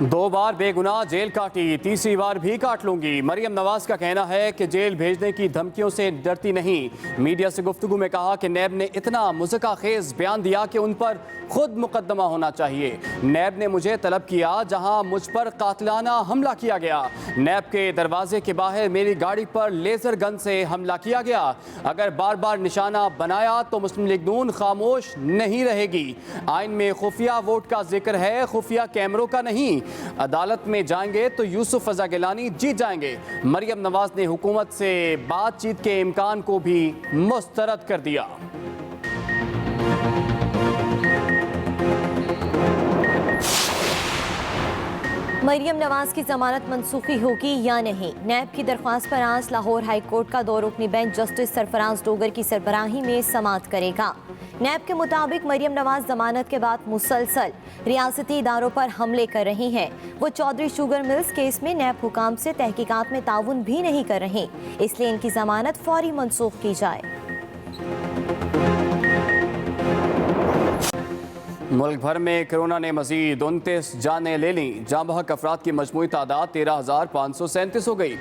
2 बार बेगुनाह जेल काटी, तीसरी बार भी काट लूंगी। मरियम नवाज का कहना है कि जेल भेजने की धमकियों से डरती नहीं। मीडिया से गुफ्तगू में कहा कि नैब ने इतना मुज़क्का-खेज़ बयान दिया कि उन पर खुद मुकदमा होना चाहिए। नैब ने मुझे तलब किया जहां मुझ पर कातिलाना हमला किया गया। नैब के दरवाजे के बाहर मेरी गाड़ी पर लेजर गन से हमला किया गया। अगर बार बार निशाना बनाया तो मुस्लिम लीग नून खामोश नहीं रहेगी। आइन में खुफिया वोट का जिक्र है, खुफिया कैमरों का नहीं। अदालत में जाएंगे तो यूसुफ रजा गिलानी जीत जाएंगे। मरियम नवाज ने हुकूमत से बातचीत के इम्कान को भी मुस्तरद कर दिया। मरियम नवाज की जमानत मनसूखी होगी या नहीं। नैब की दरख्वास्त पर आज लाहौर हाई कोर्ट का 2 रुकनी बेंच जस्टिस सरफराज डोगर की सरबराही में समाअत करेगा। नैब के मुताबिक मरियम नवाज जमानत के बाद मुसलसल रियासती इदारों पर हमले कर रही हैं। वो चौधरी शुगर मिल्स केस में नैब हुकाम से तहकीकात में ताउन भी नहीं कर रही, इसलिए इनकी जमानत फौरी मनसूख की जाए। मुल्क भर में कोरोना ने मजीद 29 जानें ले लीं। जाँ बहक अफराद की मजमूई तादाद 13,537 हो गई।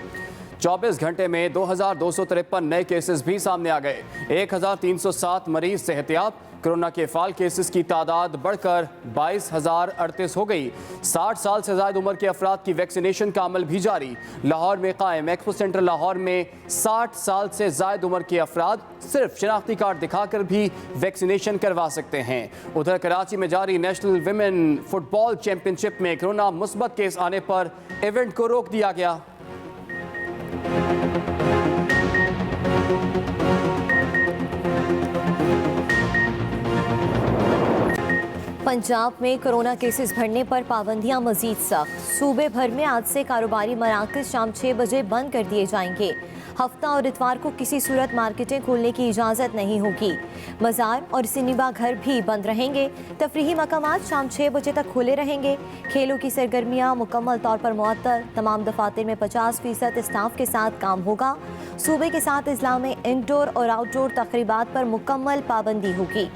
24 घंटे में 2,253 नए केसेस भी सामने आ गए। 1,307 मरीज सेहतियाब। कोरोना के फाल केसेस की तादाद बढ़कर 22,038 हो गई। 60 साल से ज़्यादा उम्र के अफराद की वैक्सीनेशन का अमल भी जारी। लाहौर में कायम एक्सपो सेंटर लाहौर में 60 साल से ज़्यादा उम्र के अफराद सिर्फ शनाख्ती कार्ड दिखाकर भी वैक्सीनेशन करवा सकते हैं। उधर कराची में जारी नेशनल विमेन फुटबॉल चैंपियनशिप में कोरोना मुस्बत केस आने पर इवेंट को रोक दिया गया। पंजाब में कोरोना केसेस बढ़ने पर पाबंदियां मजीद सख्त। सूबे भर में आज से कारोबारी मराकज़ शाम 6 बजे बंद कर दिए जाएंगे। हफ्ता और इतवार को किसी सूरत मार्केटें खोलने की इजाज़त नहीं होगी। बाजार और सिनेमा घर भी बंद रहेंगे। तफरीही मकामात शाम 6 बजे तक खुले रहेंगे। खेलों की सरगर्मियाँ मुकम्मल तौर पर मुअत्तल। तमाम दफातर में 50% स्टाफ के साथ काम होगा। सूबे के साथ अजला में इंडोर और आउटडोर तकरीबात पर मुकम्मल पाबंदी होगी।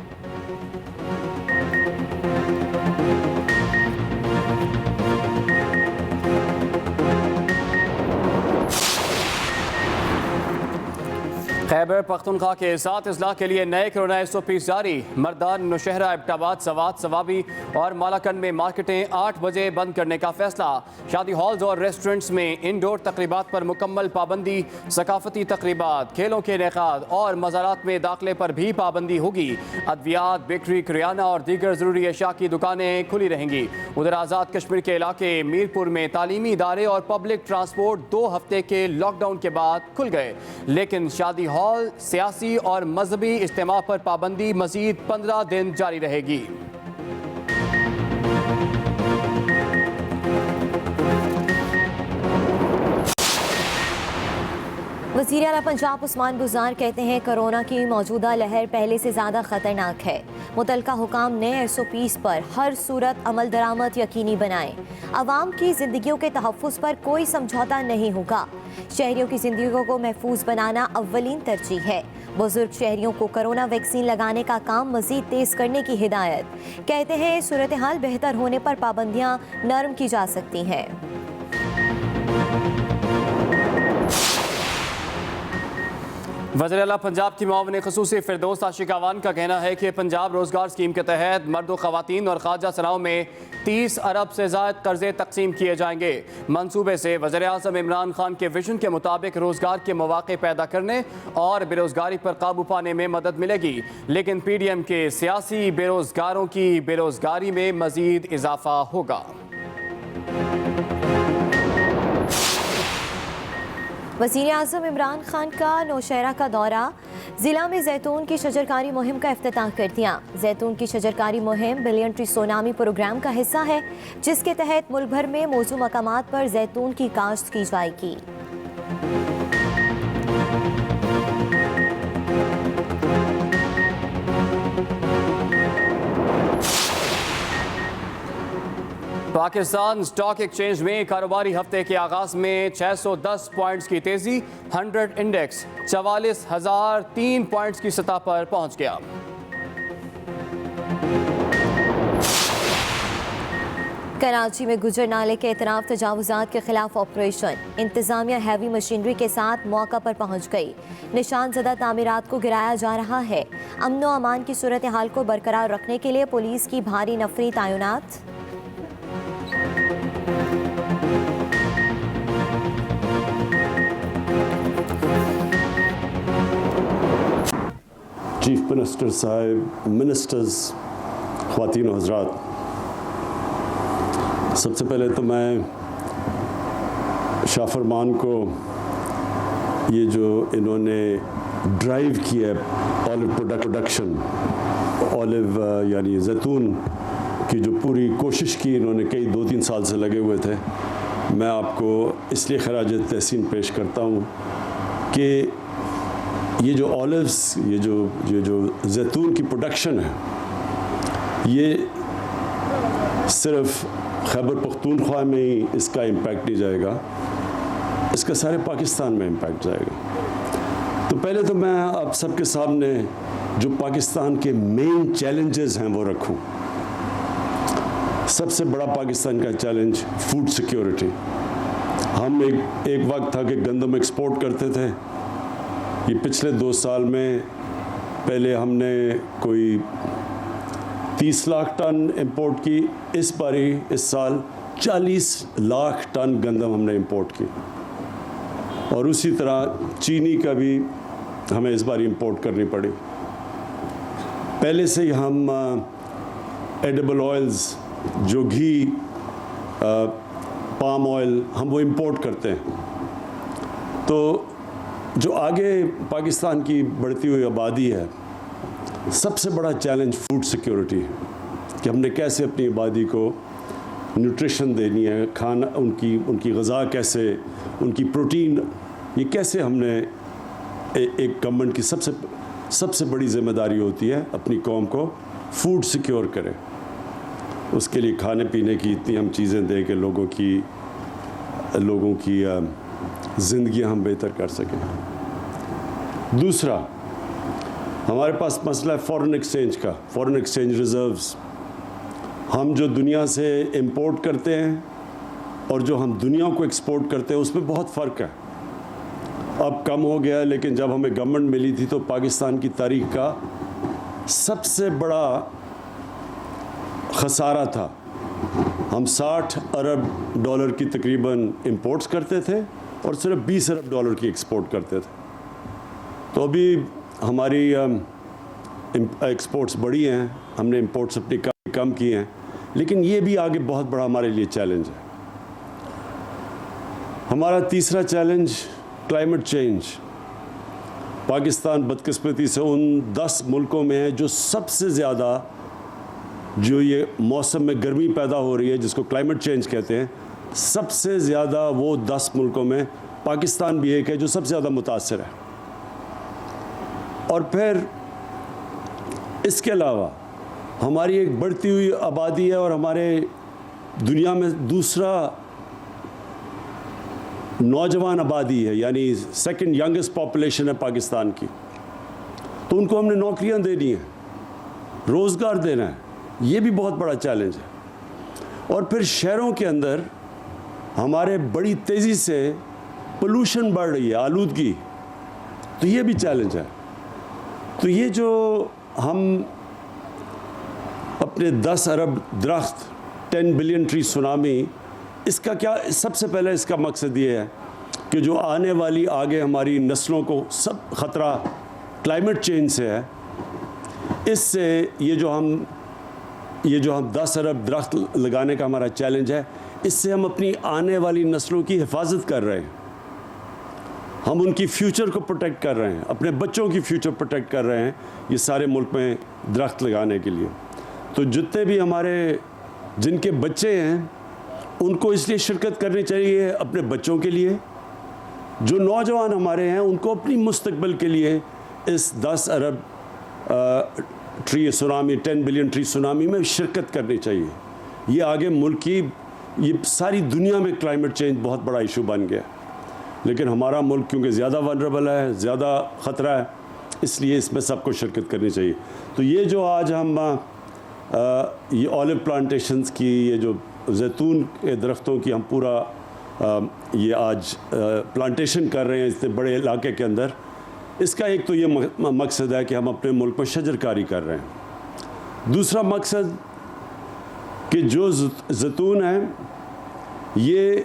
खैबर पख्तूनख्वा के 7 अजला के लिए नए कोरोना SOPs जारी। मर्दान, नौशहरा, एबटाबाद, सवात, सवाबी और मालाकंड में मार्केटें 8 बजे बंद करने का फैसला। शादी हॉल्स और रेस्टोरेंट्स में इंडोर तकरीबात पर मुकम्मल पाबंदी। सकाफती तकरीबात, खेलों के इनेकाद और मज़ारात में दाखिले पर भी पाबंदी होगी। अद्वियात, बेकरी, किराना और दीगर ज़रूरी अशिया की दुकानें खुली रहेंगी। उधर आज़ाद कश्मीर के इलाके मीरपुर में तालीमी इदारे और पब्लिक ट्रांसपोर्ट 2 हफ्ते के लॉकडाउन के बाद खुल गए, लेकिन शादी हॉल, सियासी और मजहबी इज्तिमा पर पाबंदी मजीद 15 दिन जारी रहेगी। वज़ीर आला पंजाब उस्मान बुज़दार कहते हैं कोरोना की मौजूदा लहर पहले से ज़्यादा ख़तरनाक है। मुतलका हुकाम नए SOPs पर हर सूरत अमल दरामद यकीनी बनाएं। आवाम की ज़िंदगियों के तहफ़्फ़ुज़ पर कोई समझौता नहीं होगा। शहरियों की ज़िंदगियों को महफूज बनाना अव्वलीन तरजीह है। बुजुर्ग शहरियों को कोरोना वैक्सीन लगाने का काम मज़ीद तेज़ करने की हिदायत। कहते हैं सूरत हाल बेहतर होने पर पाबंदियाँ नरम की जा सकती हैं। वज़ीर आला पंजाब की मुआविन ख़ुसूसी फिरदौस आशिक अवान का कहना है कि पंजाब रोज़गार स्कीम के तहत मर्द व ख़वातीन और ख़ारजा सनाओं में 30 अरब से ज़ायद कर्जे तकसीम किए जाएंगे। मंसूबे से वज़ीर आज़म इमरान खान के विजन के मुताबिक रोज़गार के मौक़े पैदा करने और बेरोज़गारी पर काबू पाने में मदद मिलेगी, लेकिन PDM के सियासी बेरोज़गारों की बेरोज़गारी में मज़ीद इजाफ़ा होगा। वज़ीर आज़म इमरान खान का नौशहरा का दौरा। ज़िला में जैतून की शजरकारी मुहिम का इफ्तिताह कर दिया। जैतून की शजरकारी मुहिम बिलियन ट्री सोनामी प्रोग्राम का हिस्सा है, जिसके तहत मुल्क भर में मौजूद मकामात पर जैतून की काश्त की जाएगी। पाकिस्तान स्टॉक एक्सचेंज में कारोबारी हफ्ते के आगाज में 610 पॉइंट्स की तेजी। 100 इंडेक्स 44,003 पॉइंट्स की सतह पर पहुंच गया। कराची में गुजर नाले के एतराफ़ तजावुज़ात के खिलाफ ऑपरेशन। इंतज़ामिया हैवी मशीनरी के साथ मौका पर पहुँच गई। निशान ज़दा तामीरात को गिराया जा रहा है। अमन व अमान की सूरत हाल को बरकरार रखने के लिए पुलिस की भारी नफरी तैनात। चीफ मिनिस्टर साहब, मिनिस्टर्स, ख़वातीन और हज़रात, सबसे पहले तो मैं शाह फरमान को ये जो इन्होंने ड्राइव किया है ऑलिव प्रोडक्शन, ऑलिव यानी जैतून की जो पूरी कोशिश की इन्होंने कई 2-3 साल से लगे हुए थे, मैं आपको इसलिए खराज तहसीन पेश करता हूँ कि ये जो ऑलिव्स, ये जो जैतून की प्रोडक्शन है, ये सिर्फ खैबर पख्तूनख्वा में ही इसका इम्पैक्ट नहीं जाएगा, इसका सारे पाकिस्तान में इम्पैक्ट जाएगा। तो पहले तो मैं आप सबके सामने जो पाकिस्तान के मेन चैलेंजेस हैं वो रखूं। सबसे बड़ा पाकिस्तान का चैलेंज फूड सिक्योरिटी। हम एक वक्त था कि गंदम एक्सपोर्ट करते थे। ये पिछले 2 साल में पहले हमने कोई 30 लाख टन इंपोर्ट की, इस साल 40 लाख टन गंदम हमने इंपोर्ट की। और उसी तरह चीनी का भी हमें इस बार इंपोर्ट करनी पड़ी। पहले से ही हम एडिबल ऑयल्स, जो घी, पाम ऑयल, हम वो इंपोर्ट करते हैं। तो जो आगे पाकिस्तान की बढ़ती हुई आबादी है, सबसे बड़ा चैलेंज फूड सिक्योरिटी है कि हमने कैसे अपनी आबादी को न्यूट्रिशन देनी है, खाना, उनकी ग़िज़ा कैसे, उनकी प्रोटीन, ये कैसे हमने एक गवर्नमेंट की सबसे बड़ी ज़िम्मेदारी होती है अपनी कौम को फूड सिक्योर करें। उसके लिए खाने पीने की इतनी हम चीज़ें दें कि लोगों की ज़िंदगी हम बेहतर कर सकें। दूसरा, हमारे पास मसला है फॉरेन एक्सचेंज का, फॉरेन एक्सचेंज रिज़र्व्स। हम जो दुनिया से इंपोर्ट करते हैं और जो हम दुनिया को एक्सपोर्ट करते हैं, उसमें बहुत फ़र्क है। अब कम हो गया है, लेकिन जब हमें गवर्नमेंट मिली थी तो पाकिस्तान की तारीख का सबसे बड़ा ख़सारा था। हम 60 अरब डॉलर की तकरीबन इंपोर्ट्स करते थे और सिर्फ 20 अरब डॉलर की एक्सपोर्ट करते थे। तो अभी हमारी एक्सपोर्ट्स बढ़ी हैं, हमने इंपोर्ट्स अपनी कम किए हैं, लेकिन ये भी आगे बहुत बड़ा हमारे लिए चैलेंज है। हमारा तीसरा चैलेंज क्लाइमेट चेंज। पाकिस्तान बदकिस्मती से उन 10 मुल्कों में है जो सबसे ज़्यादा, जो ये मौसम में गर्मी पैदा हो रही है जिसको क्लाइमेट चेंज कहते हैं, सबसे ज़्यादा वो 10 मुल्कों में पाकिस्तान भी एक है जो सबसे ज़्यादा मुतासर है। और फिर इसके अलावा हमारी एक बढ़ती हुई आबादी है और हमारे दुनिया में दूसरा नौजवान आबादी है, यानी सेकंड यंगेस्ट पॉपुलेशन है पाकिस्तान की। तो उनको हमने नौकरियां देनी है, रोज़गार देना है, ये भी बहुत बड़ा चैलेंज है। और फिर शहरों के अंदर हमारे बड़ी तेज़ी से पोल्यूशन बढ़ रही है, आलूदगी, तो ये भी चैलेंज है। तो ये जो हम अपने 10 अरब दरख्त, 10 बिलियन ट्री सुनामी, इसका क्या, सबसे पहले इसका मकसद ये है कि जो आने वाली आगे हमारी नस्लों को सब ख़तरा क्लाइमेट चेंज से है, इससे ये जो हम 10 अरब दरख्त लगाने का हमारा चैलेंज है, इससे हम अपनी आने वाली नस्लों की हिफाजत कर रहे हैं। हम उनकी फ्यूचर को प्रोटेक्ट कर रहे हैं, अपने बच्चों की फ्यूचर प्रोटेक्ट कर रहे हैं ये सारे मुल्क में दरख्त लगाने के लिए। तो जितने भी हमारे जिनके बच्चे हैं उनको इसलिए शिरकत करनी चाहिए अपने बच्चों के लिए। जो नौजवान हमारे हैं उनको अपनी मुस्तकबिल के लिए इस 10 अरब tree tsunami, 10 billion tree tsunami में शिरकत करनी चाहिए। ये आगे मुल्क की, ये सारी दुनिया में क्लाइमेट चेंज बहुत बड़ा इशू बन गया, लेकिन हमारा मुल्क क्योंकि ज़्यादा वनरेबल है, ज़्यादा ख़तरा है, इसलिए इसमें सबको शिरकत करनी चाहिए। तो ये जो आज हम ये ऑलिव प्लांटेशंस की ये जो जैतून के दरख्तों की हम पूरा ये आज प्लांटेशन कर रहे हैं इतने बड़े इलाके के अंदर, इसका एक तो ये मकसद है कि हम अपने मुल्क में शजरकारी कर रहे हैं। दूसरा मकसद कि जो जैतून है ये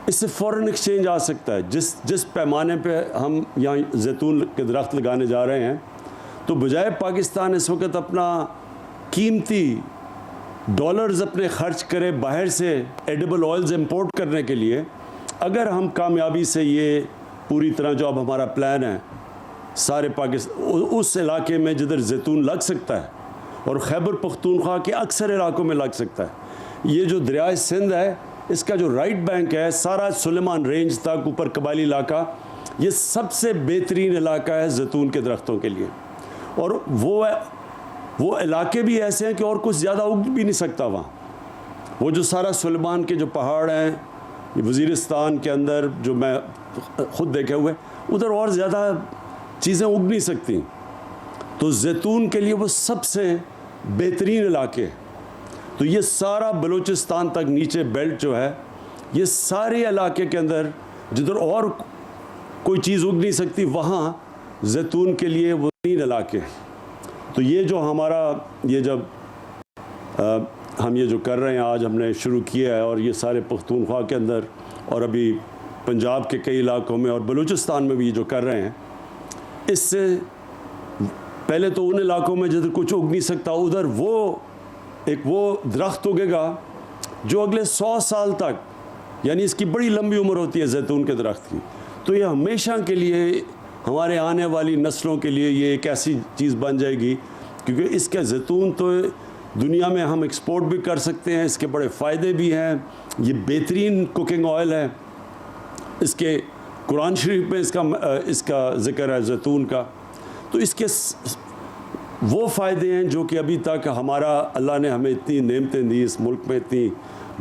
इससे फ़ॉरेन एक्सचेंज आ सकता है। जिस पैमाने पे हम यहाँ जैतून के दरख्त लगाने जा रहे हैं, तो बजाय पाकिस्तान इस वक्त अपना कीमती डॉलर्स अपने खर्च करे बाहर से एडिबल ऑयल्स इंपोर्ट करने के लिए, अगर हम कामयाबी से ये पूरी तरह जो अब हमारा प्लान है सारे पाकिस्तान उस इलाके में जिधर जैतून लग सकता है और खैबर पख्तूनख्वा के अक्सर इलाकों में लग सकता है, ये जो दरिया सिंध है इसका जो राइट बैंक है सारा सुलेमान रेंज तक ऊपर कबायली इलाका, ये सबसे बेहतरीन इलाका है जैतून के दरख्तों के लिए। और वो इलाके भी ऐसे हैं कि और कुछ ज़्यादा उग भी नहीं सकता वहाँ। वो जो सारा सुलेमान के जो पहाड़ हैं वज़ीरिस्तान के अंदर जो मैं ख़ुद देखे हुए, उधर और ज़्यादा चीज़ें उग नहीं सकती। तो जैतून के लिए वो सबसे बेहतरीन इलाके हैं। तो ये सारा बलूचिस्तान तक नीचे बेल्ट जो है, ये सारे इलाके के अंदर जिधर और कोई चीज़ उग नहीं सकती, वहाँ जैतून के लिए वो 3 इलाके। तो ये जो हमारा ये जब हम ये जो कर रहे हैं आज हमने शुरू किया है, और ये सारे पख्तूनख्वा के अंदर और अभी पंजाब के कई इलाकों में और बलूचिस्तान में भी जो कर रहे हैं, इससे पहले तो उन इलाकों में जिधर कुछ उग नहीं सकता उधर वो दरख्त उगेगा जो अगले 100 साल तक, यानी इसकी बड़ी लंबी उम्र होती है जैतून के दरख्त की। तो ये हमेशा के लिए हमारे आने वाली नस्लों के लिए ये एक ऐसी चीज़ बन जाएगी, क्योंकि इसका जैतून तो दुनिया में हम एक्सपोर्ट भी कर सकते हैं, इसके बड़े फ़ायदे भी हैं। ये बेहतरीन कुकिंग ऑयल है, इसके कुरान शरीफ में इसका ज़िक्र है जैतून का। तो इसके वो फ़ायदे हैं जो कि अभी तक हमारा अल्लाह ने हमें इतनी नेमतें दी, इस मुल्क में इतनी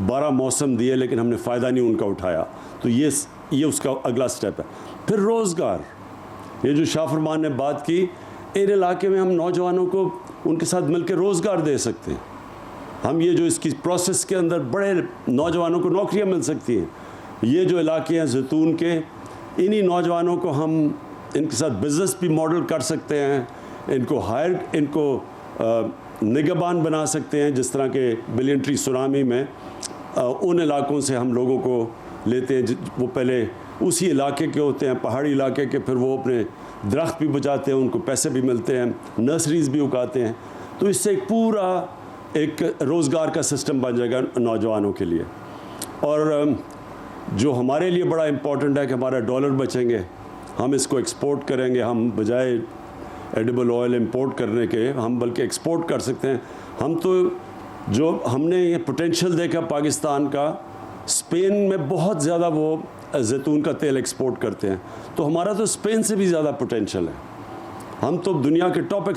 12 मौसम दिए, लेकिन हमने फ़ायदा नहीं उनका उठाया। तो ये उसका अगला स्टेप है। फिर रोज़गार, ये जो शाह फरमान ने बात की, इन इलाके में हम नौजवानों को उनके साथ मिलकर रोज़गार दे सकते हैं। हम ये जो इसकी प्रोसेस के अंदर बड़े नौजवानों को नौकरियां मिल सकती हैं। ये जो इलाके हैं जैतून के, इन्हीं नौजवानों को हम इनके साथ बिज़नेस भी मॉडल कर सकते हैं, इनको निगहबान बना सकते हैं। जिस तरह के बिलियन ट्री सुनामी में उन इलाकों से हम लोगों को लेते हैं, वो पहले उसी इलाके के होते हैं, पहाड़ी इलाके के, फिर वो अपने दरख्त भी बचाते हैं, उनको पैसे भी मिलते हैं, नर्सरीज़ भी उगाते हैं। तो इससे एक पूरा एक रोज़गार का सिस्टम बन जाएगा नौजवानों के लिए। और जो हमारे लिए बड़ा इम्पॉर्टेंट है कि हमारा डॉलर बचेंगे, हम इसको एक्सपोर्ट करेंगे। हम बजाय एडिबल ऑयल इंपोर्ट करने के हम बल्कि एक्सपोर्ट कर सकते हैं। हम तो जो हमने ये पोटेंशियल देखा पाकिस्तान का, स्पेन में बहुत ज़्यादा वो जैतून का तेल एक्सपोर्ट करते हैं, तो हमारा तो स्पेन से भी ज़्यादा पोटेंशियल है। हम तो दुनिया के टॉप